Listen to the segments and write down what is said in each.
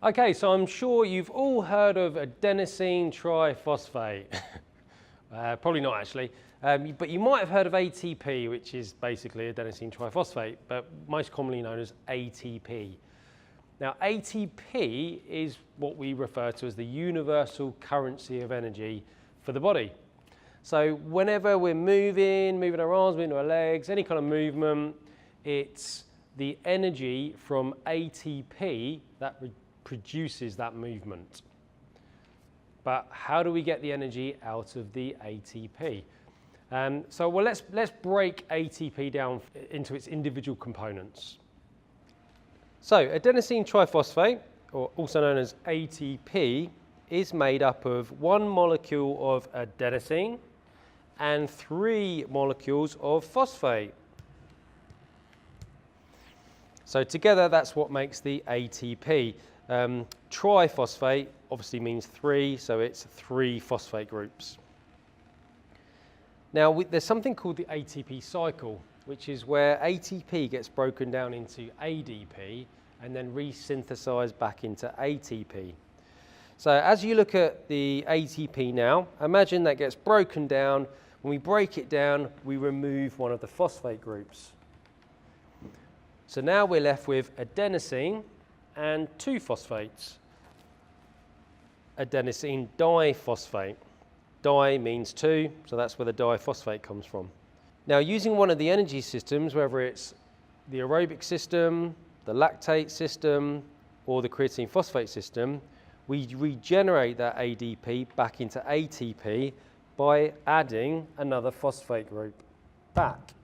Okay, so I'm sure you've all heard of adenosine triphosphate. Probably not actually, but you might have heard of ATP, which is basically adenosine triphosphate, but most commonly known as ATP. Now, ATP is what we refer to as the universal currency of energy for the body. So whenever we're moving our arms, moving our legs, any kind of movement, it's the energy from ATP that produces that movement. But how do we get the energy out of the ATP? Let's break ATP down into its individual components. So adenosine triphosphate, or also known as ATP, is made up of one molecule of adenosine and 3 molecules of phosphate. So together that's what makes the ATP. Triphosphate obviously means 3, so it's 3 phosphate groups. Now there's something called the ATP cycle, which is where ATP gets broken down into ADP and then resynthesized back into ATP. So as you look at the ATP now, imagine that gets broken down. When we break it down, we remove one of the phosphate groups. So now we're left with adenosine and 2 phosphates. Adenosine diphosphate. Di means 2, so that's where the diphosphate comes from. Now, using one of the energy systems, whether it's the aerobic system, the lactate system, or the creatine phosphate system, we regenerate that ADP back into ATP by adding another phosphate group back.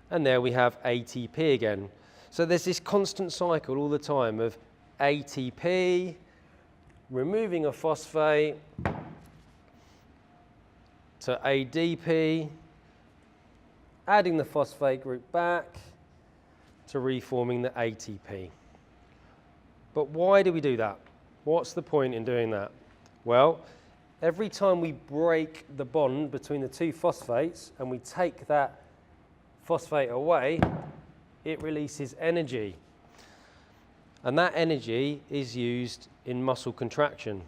And there we have ATP again. So there's this constant cycle all the time of ATP, removing a phosphate, to ADP, adding the phosphate group back, to reforming the ATP. But why do we do that? What's the point in doing that? Well, every time we break the bond between the 2 phosphates and we take that phosphate away, it releases energy. And that energy is used in muscle contraction.